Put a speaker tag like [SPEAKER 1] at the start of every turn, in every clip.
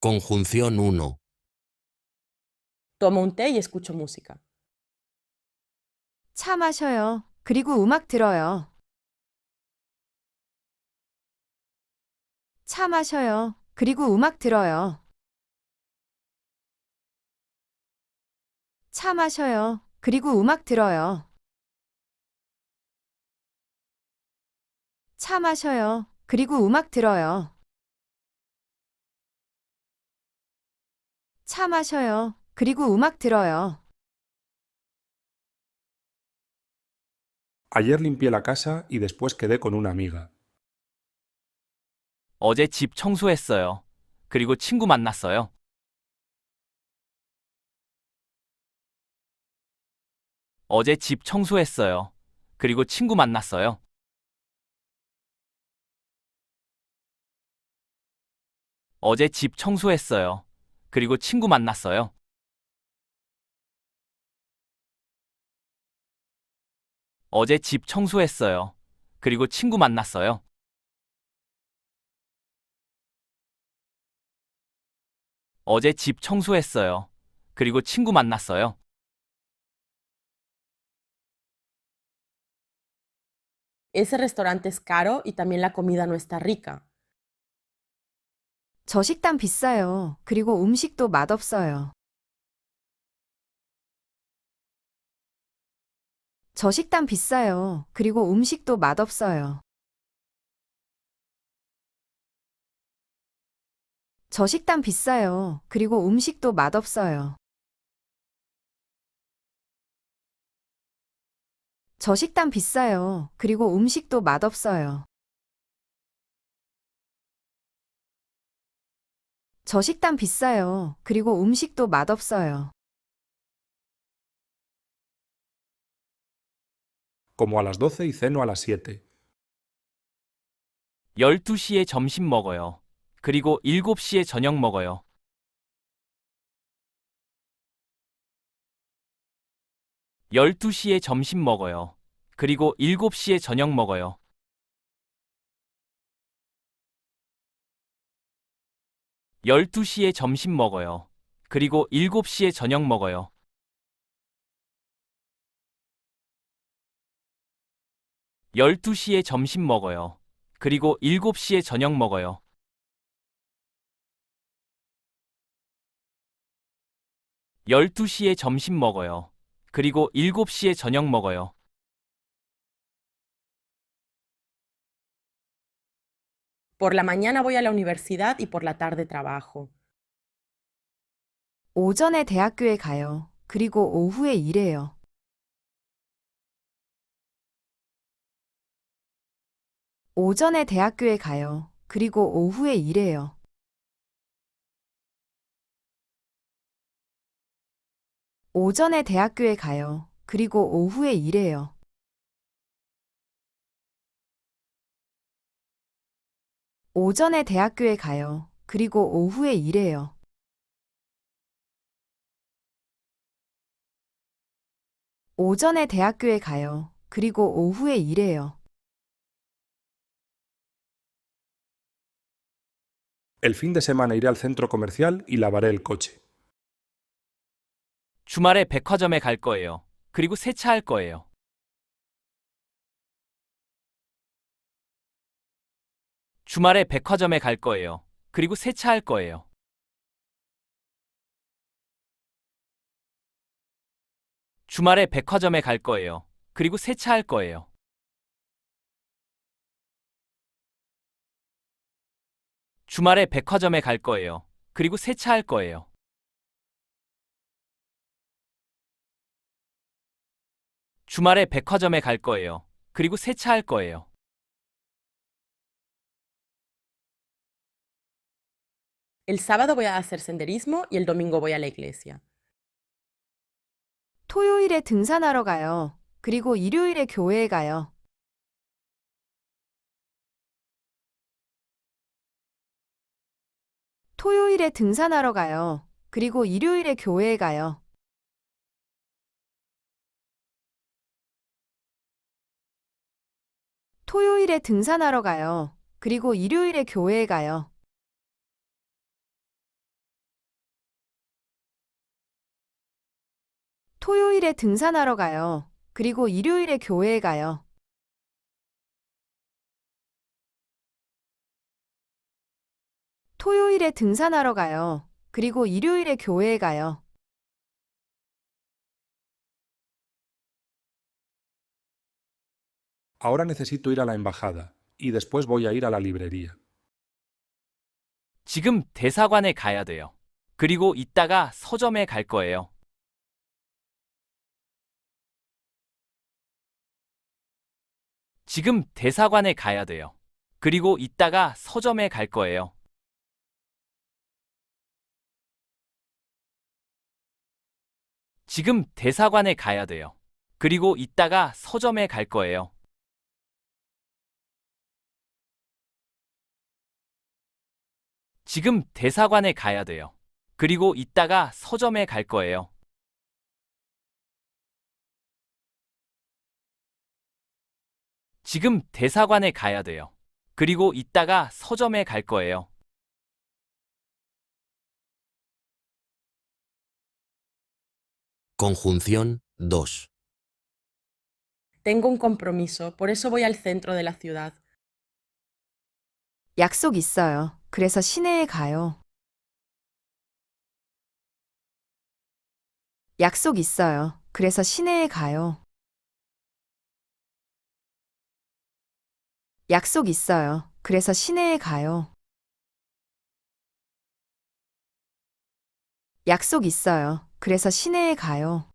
[SPEAKER 1] Conjunción 1.
[SPEAKER 2] Tomo un té y escucho música.
[SPEAKER 3] 차 마셔요. 그리고 음악 들어요. 차 마셔요. 그리고 음악 들어요. 차 마셔요. 그리고 음악 들어요. 차 마셔요. 그리고 음악 들어요. 차 마셔요. 그리고 음악 들어요.
[SPEAKER 4] Ayer limpié la casa y después quedé con una amiga.
[SPEAKER 5] 어제 집 청소했어요. 그리고 친구 만났어요. 어제 집 청소했어요. 그리고 친구 만났어요. 어제 집 청소했어요. 그리고 친구 만났어요. 어제 집 청소했어요. 그리고 친구 만났어요. 어제 집 청소했어요. 그리고 친구 만났어요.
[SPEAKER 2] Ese restaurante es caro y también la comida no está rica.
[SPEAKER 3] 저 식당 비싸요. 그리고 음식도 맛없어요. 저 식당 비싸요. 그리고 음식도 맛없어요. 저 식당 비싸요. 그리고 음식도 맛없어요. 저 식당 비싸요. 그리고 음식도 맛없어요. 저 식당 비싸요. 그리고 음식도 맛없어요.
[SPEAKER 4] Como a las 12 y ceno a las 7.
[SPEAKER 5] 12시에 점심 먹어요. 그리고 7시에 저녁 먹어요. 12시에 점심 먹어요. 그리고 7시에 저녁 먹어요. 12시에 점심 먹어요. 그리고 7시에 저녁 먹어요. 12시에 점심 먹어요. 그리고 7시에 저녁 먹어요. 12시에 점심 먹어요. 그리고 7시에 저녁 먹어요.
[SPEAKER 2] Por la mañana voy a la universidad y por la tarde trabajo.
[SPEAKER 3] 오전에 대학교에 가요. 그리고 오후에 일해요. 오전에 대학교에 가요. 그리고 오후에 일해요. 오전에 대학교에 가요. 그리고 오후에 일해요. 오전에 대학교에 가요. 그리고 오후에 일해요. 오전에 대학교에 가요. 그리고 오후에 일해요.
[SPEAKER 4] El fin de semana iré al centro comercial y lavaré el coche.
[SPEAKER 5] 주말에 백화점에 갈 거예요. 그리고 세차할 거예요. 주말에 백화점에 갈 거예요. 그리고 세차할 거예요. 주말에 백화점에 갈 거예요. 그리고 세차할 거예요. 주말에 백화점에 갈 거예요. 그리고 세차할 거예요. 주말에 백화점에 갈 거예요. 그리고 세차할 거예요.
[SPEAKER 2] El sábado voy a hacer senderismo y el domingo voy a la iglesia.
[SPEAKER 3] 토요일에 등산하러 가요. 그리고 일요일에 교회에 가요. 토요일에 등산하러 가요. 그리고 일요일에 교회에 가요. 토요일에 등산하러 가요. 그리고 일요일에 교회에 가요. 토요일에 등산하러 가요. 그리고 일요일에 교회에 가요. 토요일에 등산하러 가요. 그리고 일요일에 교회에 가요.
[SPEAKER 4] Ahora necesito ir a la embajada y después voy a ir a la librería.
[SPEAKER 5] 지금 대사관에 가야 돼요. 그리고 이따가 서점에 갈 거예요. 지금 대사관에 가야 돼요. 그리고 이따가 서점에 갈 거예요. 지금 대사관에 가야 돼요. 그리고 이따가 서점에 갈 거예요. 지금 대사관에 가야 돼요. 그리고 이따가 서점에 갈 거예요. 지금 대사관에 가야 돼요. 그리고 이따가 서점에 갈 거예요.
[SPEAKER 1] Conjunción 2.
[SPEAKER 2] Tengo un compromiso, por eso voy al centro de la ciudad.
[SPEAKER 3] 약속 있어요. 그래서 시내에 가요. 약속 있어요. 그래서 시내에 가요. 약속 있어요. 그래서 시내에 가요. 약속 있어요. 그래서 시내에 가요.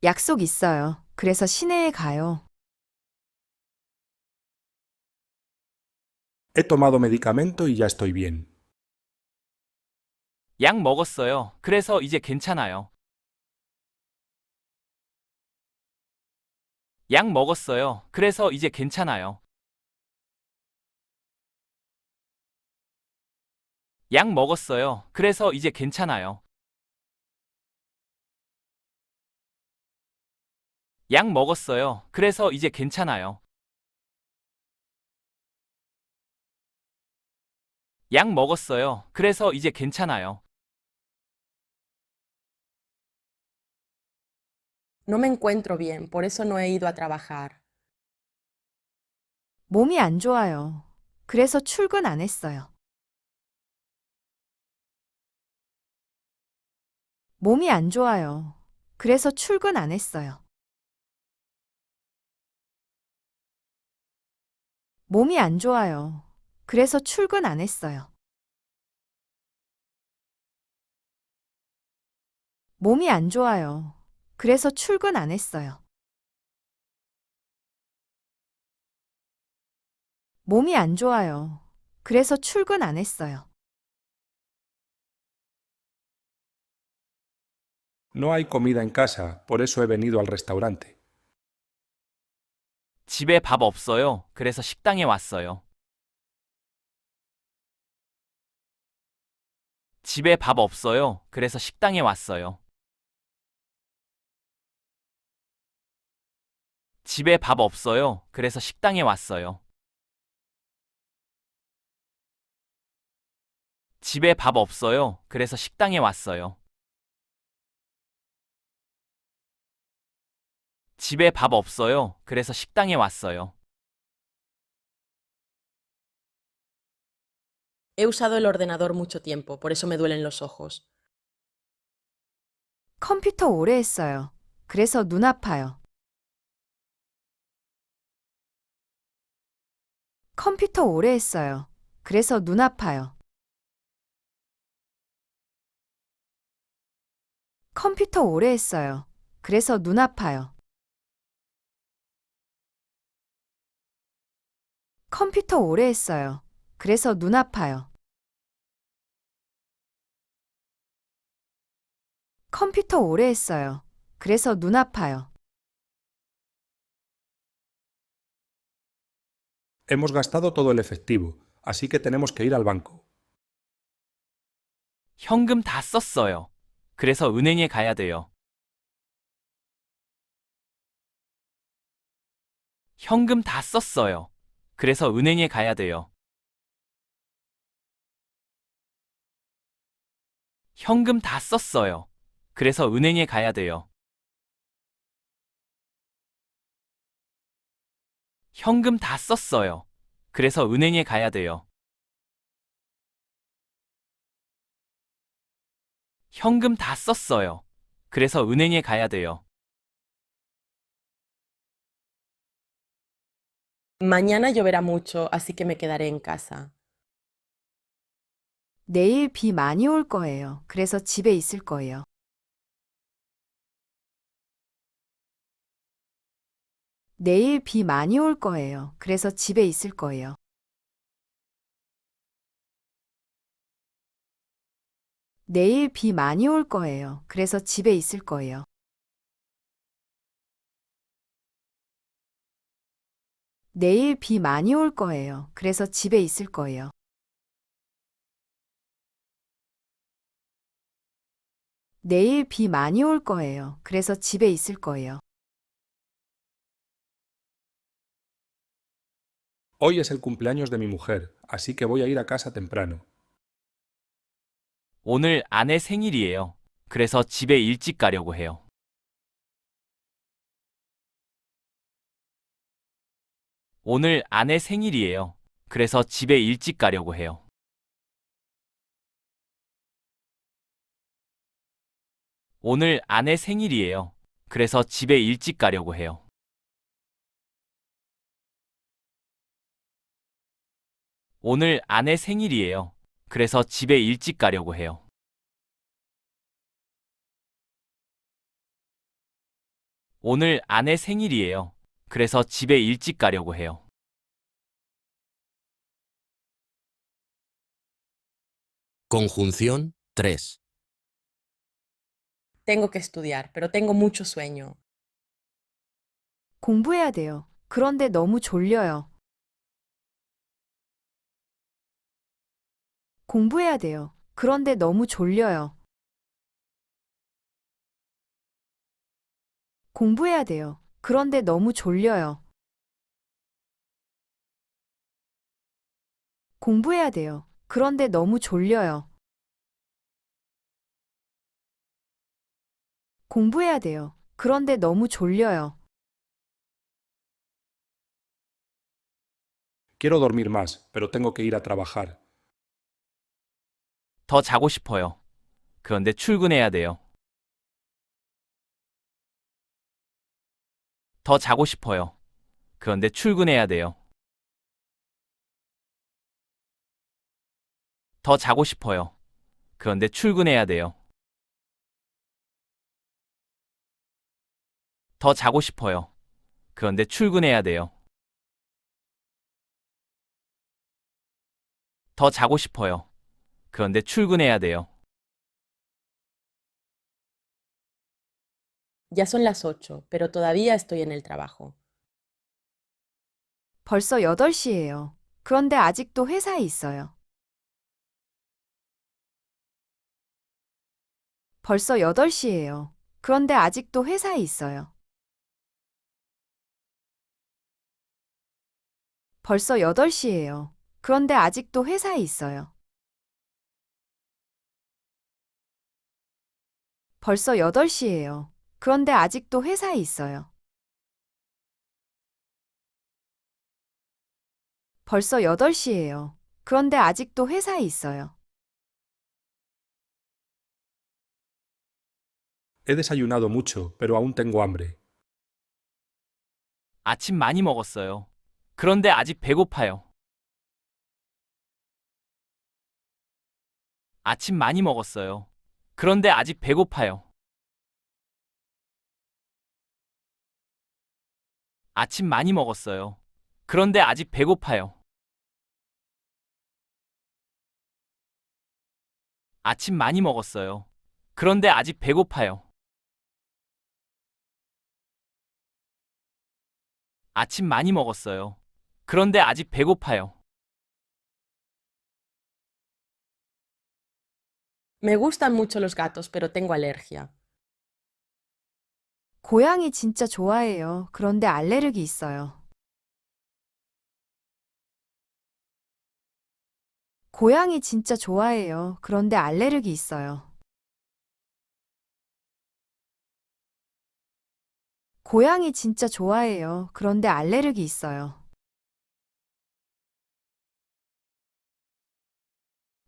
[SPEAKER 3] 약속 있어요. 그래서 시내에 가요.
[SPEAKER 4] He tomado medicamento y ya estoy bien.
[SPEAKER 5] 약 먹었어요. 그래서 이제 괜찮아요. 약 먹었어요. 그래서 이제 괜찮아요. 약 먹었어요. 그래서 이제 괜찮아요. 약 먹었어요. 그래서 이제 괜찮아요. 약 먹었어요. 그래서 이제 괜찮아요.
[SPEAKER 2] No me encuentro bien, por eso no he ido a trabajar.
[SPEAKER 3] 몸이 안 좋아요. 그래서 출근 안 했어요. 몸이 안 좋아요. 그래서 출근 안 했어요. 몸이 안 좋아요. 그래서 출근 안 했어요. 몸이 안 좋아요. 그래서 출근 안 했어요. 몸이 안 좋아요. 그래서 출근 안 했어요.
[SPEAKER 4] No hay comida en casa, por eso he venido al restaurante.
[SPEAKER 5] 집에 밥 없어요. 그래서 식당에 왔어요. 집에 밥 없어요. 그래서 식당에 왔어요. 집에 밥 없어요. 그래서 식당에 왔어요. 집에 밥 없어요. 그래서 식당에 왔어요. 집에 밥 없어요. 그래서 식당에 왔어요.
[SPEAKER 2] He usado el ordenador mucho tiempo, por eso me duelen los ojos.
[SPEAKER 3] 컴퓨터 오래 했어요. 그래서 눈 아파요. 컴퓨터 오래 했어요. 그래서 눈 아파요. 컴퓨터 오래 했어요. 그래서 눈 아파요. 컴퓨터 오래 했어요. 그래서 눈 아파요. 컴퓨터 오래 했어요. 그래서 눈 아파요.
[SPEAKER 4] Hemos gastado todo el efectivo, así que tenemos que ir al banco.
[SPEAKER 5] 현금 다 썼어요. 그래서 은행에 가야 돼요. 현금 다 썼어요. 그래서 은행에 가야 돼요. 현금 다 썼어요. 그래서 은행에 가야 돼요. 현금 다 썼어요. 그래서 은행에 가야 돼요. 현금 다 썼어요. 그래서 은행에 가야 돼요.
[SPEAKER 2] Mañana lloverá mucho, así que me quedaré en casa.
[SPEAKER 3] 내일 비 많이 올 거예요. 그래서 집에 있을 거예요. 내일 비 많이 올 거예요. 그래서 집에 있을 거예요. 내일 비 많이 올 거예요. 그래서 집에 있을 거예요. 내일 비 많이 올 거예요. 그래서 집에 있을 거예요. 내일 비 많이 올 거예요. 그래서 집에 있을 거예요.
[SPEAKER 4] Hoy es el cumpleaños de mi mujer, así que voy a ir a casa temprano.
[SPEAKER 5] 오늘 아내 생일이에요. 그래서 집에 일찍 가려고 해요. 오늘 아내 생일이에요. 그래서 집에 일찍 가려고 해요. 오늘 아내 생일이에요. 그래서 집에 일찍 가려고 해요. 오늘 아내 생일이에요. 그래서 집에 일찍 가려고 해요. 오늘 아내 생일이에요. 그래서 집에 일찍 가려고 해요.
[SPEAKER 1] Conjunción 3.
[SPEAKER 2] Tengo que estudiar, pero tengo mucho sueño.
[SPEAKER 3] 공부해야 돼요. 그런데 너무 졸려요. 공부해야 돼요. 그런데 너무 졸려요. 공부해야 돼요. 그런데 너무 졸려요. 공부해야 돼요. 그런데 너무 졸려요. 공부해야 돼요. 그런데 너무 졸려요.
[SPEAKER 4] Quiero dormir más, pero tengo que ir a trabajar.
[SPEAKER 5] 더 자고 싶어요. 그런데 출근해야 돼요. 더 자고 싶어요. 그런데 출근해야 돼요. 더 자고 싶어요. 그런데 출근해야 돼요. 더 자고 싶어요. 그런데 출근해야 돼요. 더 자고 싶어요. 그런데 출근해야 돼요.
[SPEAKER 2] Ya son las 8, pero todavía estoy en el trabajo.
[SPEAKER 3] 벌써 8시예요. 그런데 아직도 회사에 있어요. 벌써 8시예요. 그런데 아직도 회사에 있어요. 벌써 8시예요. 그런데 아직도 회사에 있어요. 벌써 8시예요. 그런데 아직도 회사에 있어요. 벌써 8시예요. 그런데 아직도 회사에 있어요.
[SPEAKER 4] He desayunado mucho, pero aún tengo hambre.
[SPEAKER 5] 아침 많이 먹었어요. 그런데 아직 배고파요. 아침 많이 먹었어요. 그런데 아직 배고파요. 아침 많이 먹었어요. 그런데 아직 배고파요. 아침 많이 먹었어요. 그런데 아직 배고파요. 아침 많이 먹었어요. 그런데 아직 배고파요.
[SPEAKER 2] Me gustan mucho los gatos, pero tengo alergia.
[SPEAKER 3] 고양이 진짜 좋아해요. 그런데 알레르기 있어요. 고양이 진짜 좋아해요. 그런데 알레르기 있어요. 고양이 진짜 좋아해요. 그런데 알레르기 있어요.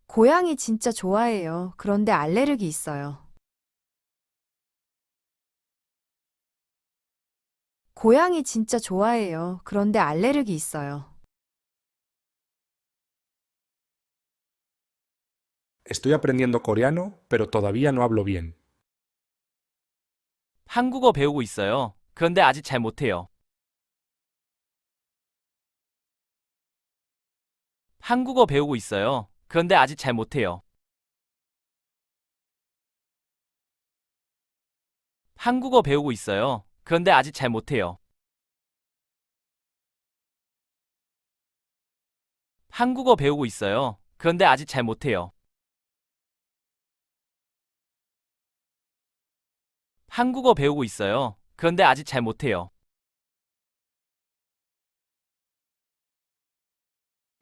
[SPEAKER 3] 고양이 진짜 좋아해요. 그런데 알레르기 있어요. 고양이 진짜 좋아해요. 그런데 알레르기 있어요.
[SPEAKER 4] Estoy aprendiendo coreano, pero todavía no hablo bien.
[SPEAKER 5] 한국어 배우고 있어요. 그런데 아직 잘 못해요. 한국어 배우고 있어요. 그런데 아직 잘 못해요. 한국어 배우고 있어요. 그런데 아직 잘 못해요. 한국어 배우고 있어요. 그런데 아직 잘 못해요. 한국어 배우고 있어요. 그런데 아직 잘 못해요.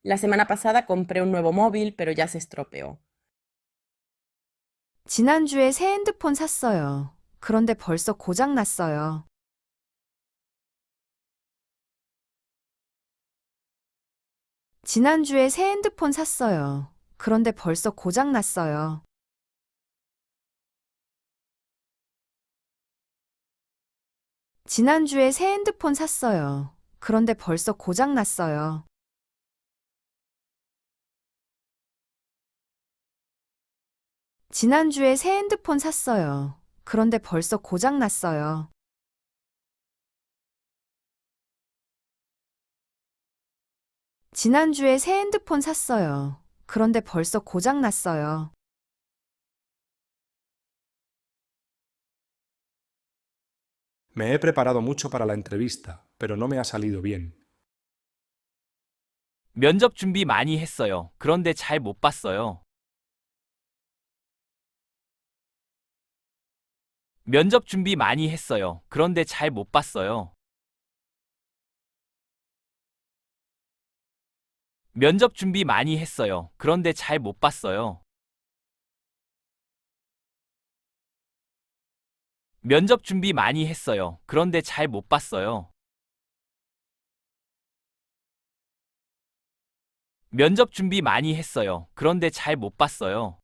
[SPEAKER 2] La semana pasada compré un nuevo móvil, pero ya se estropeó.
[SPEAKER 3] 지난주에 새 핸드폰 샀어요. 그런데 벌써 고장 났어요. 지난주에 새 핸드폰 샀어요. 그런데 벌써 고장 났어요. 지난주에 새 핸드폰 샀어요. 그런데 벌써 고장 났어요. 지난주에 새 핸드폰 샀어요. 그런데 벌써 고장 났어요. 지난주에 새 핸드폰 샀어요. 그런데 벌써 고장 났어요.
[SPEAKER 4] Me he preparado mucho para la entrevista, pero no me ha salido bien.
[SPEAKER 5] 면접 준비 많이 했어요. 그런데 잘 못 봤어요. 면접 준비 많이 했어요. 그런데 잘 못 봤어요. 면접 준비 많이 했어요. 그런데 잘 못 봤어요. 면접 준비 많이 했어요. 그런데 잘 못 봤어요. 면접 준비 많이 했어요. 그런데 잘 못 봤어요.